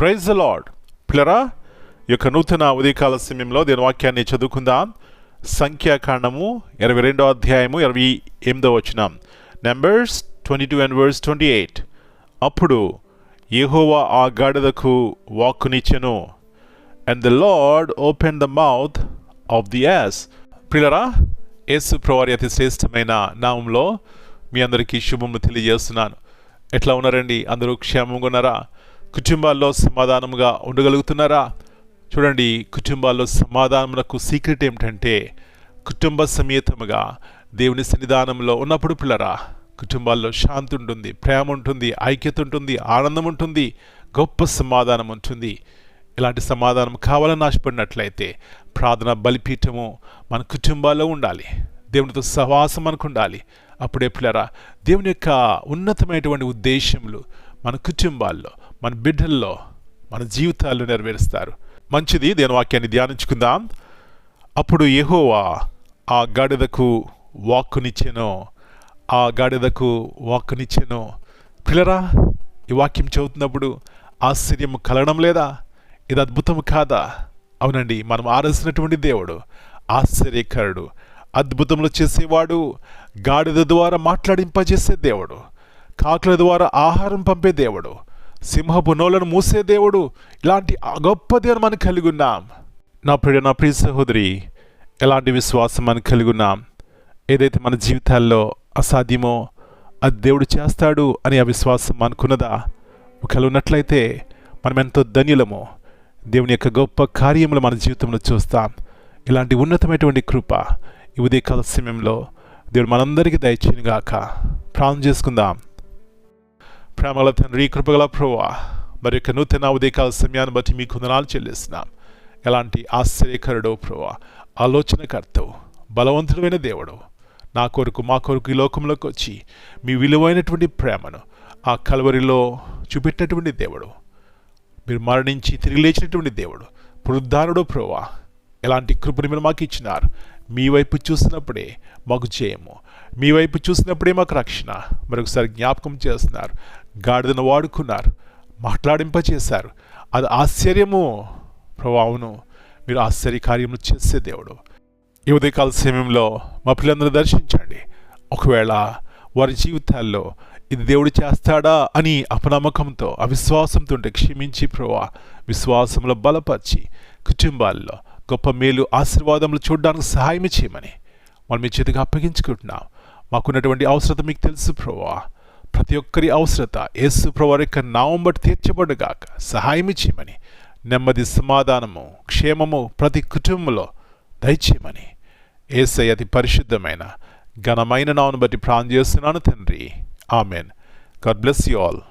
Praise the lord. పిల్లరా, ఈ యొక్క నూతన ఉదయకాల సమయంలో దీని వాక్యాన్ని చదువుకుందాం. సంఖ్యాకాండము 22వ అధ్యాయము 28వ వచనం. Numbers 22 and verse 28. అప్పుడు యెహోవా ఆ గాడిదకు వాక్కునిచ్చెను, and the Lord opened the mouth of the ass. పిల్లరా, యేసు ప్రభువారి అతి శ్రేష్టమైన నామంలో మీ అందరికీ శుభములు తెలియజేస్తున్నాను. ఎట్లా ఉన్నారండి? అందరూ క్షేమంగా ఉన్నారా? కుటుంబాల్లో సమాధానంగా ఉండగలుగుతున్నారా? చూడండి, కుటుంబాల్లో సమాధానమునకు సీక్రెట్ ఏమిటంటే కుటుంబ సమేతముగా దేవుని సన్నిధానంలో ఉన్నప్పుడు పిల్లరా, కుటుంబాల్లో శాంతి ఉంటుంది, ప్రేమ ఉంటుంది, ఐక్యత ఉంటుంది, ఆనందం ఉంటుంది, గొప్ప సమాధానం ఉంటుంది. ఇలాంటి సమాధానం కావాలని ఆశపడినట్లయితే ప్రార్థన బలిపీఠము మన కుటుంబాల్లో ఉండాలి. దేవునితో సహవాసం మనకు ఉండాలి. అప్పుడే పిల్లరా, దేవుని యొక్క ఉన్నతమైనటువంటి ఉద్దేశములు మన కుటుంబాల్లో, మన బిడ్డల్లో, మన జీవితాల్లో నెరవేరుస్తారు. మంచిది, దేని వాక్యాన్ని ధ్యానించుకుందాం. అప్పుడు యెహోవా ఆ గాడిదకు వాక్కునిచ్చెను. ఆ గాడిదకు వాక్కునిచ్చెను. పిల్లరా, ఈ వాక్యం చదువుతున్నప్పుడు ఆశ్చర్యం కలగడం లేదా? ఇది అద్భుతం కాదా? అవునండి, మనం ఆరాధించినటువంటి దేవుడు ఆశ్చర్యకరుడు, అద్భుతములు చేసేవాడు, గాడిద ద్వారా మాట్లాడింపజేసే దేవుడు, కాకుల ద్వారా ఆహారం పంపే దేవుడు, సింహపు నోలను మూసే దేవుడు. ఇలాంటి గొప్ప దేవుడు మనం కలిగి ఉన్నాం. నా ప్రియ సహోదరి, ఎలాంటి విశ్వాసం మనం కలిగి ఉన్నాం? ఏదైతే మన జీవితాల్లో అసాధ్యమో అది దేవుడు చేస్తాడు అని ఆ విశ్వాసం మనకున్నదా? ఒకవేళ ఉన్నట్లయితే మనం ఎంతో ధన్యులము. దేవుని యొక్క గొప్ప కార్యములు మన జీవితంలో చూస్తాం. ఇలాంటి ఉన్నతమైనటువంటి కృప ఈ ఉదయకాల సమయంలో దేవుడు మనందరికీ దయచేయునుగాక. ప్రార్థన చేసుకుందాం. ప్రేమగల తండ్రి, కృపగల ప్రభువా, మరి యొక్క నూతన ఉదయకాల సమయాన్ని బట్టి మీకు వందనాలు చెల్లిస్తున్నాం. ఎలాంటి ఆశ్చర్యకరుడో ప్రభువా, ఆలోచనకర్తవు, బలవంతుడైన దేవుడు, నా కొరకు మా కొరకు ఈ లోకంలోకి వచ్చి మీ విలువైనటువంటి ప్రేమను ఆ కల్వరిలో చూపెట్టినటువంటి దేవుడు, మీరు మరణించి తిరిగి లేచినటువంటి దేవుడు, పునరుద్ధానుడు ప్రభువా, ఎలాంటి కృపను మీరు మాకు ఇచ్చినారు. మీ వైపు చూసినప్పుడే మాకు జయము, మీ వైపు చూసినప్పుడే మాకు రక్షణ. మరొకసారి జ్ఞాపకం చేస్తున్నారు. గాడిదను వాడుకున్నారు, మాట్లాడింపచేశారు. అది ఆశ్చర్యము ప్రభువా. అవును, మీరు ఆశ్చర్య కార్యములు చేసే దేవుడు. ఈ ఉదయకాల సమయంలో మా పిల్లలందరూ దర్శించండి. ఒకవేళ వారి జీవితాల్లో ఇది దేవుడు చేస్తాడా అని అపనమ్మకంతో, అవిశ్వాసంతో ఉంటే క్షమించి ప్రభువా, విశ్వాసంలో బలపరిచి కుటుంబాల్లో గొప్ప మేలు ఆశీర్వాదములు చూడడానికి సహాయం చేయమని మనం మీ చేతికి అప్పగించుకుంటున్నాం. మాకున్నటువంటి అవసరత మీకు తెలుసు ప్రభువా. ప్రతి ఒక్కరి అవసరత యేసు ప్రభువారి యొక్క నామం బట్టి తీర్చబడుగాక. సహాయం చేయమని, నెమ్మది, సమాధానము, క్షేమము ప్రతి కుటుంబంలో దయచేయమని యేసయ్య అతి పరిశుద్ధమైన ఘనమైన నామమును బట్టి ప్రార్థన చేస్తున్నాను తండ్రి. Amen. God bless you all.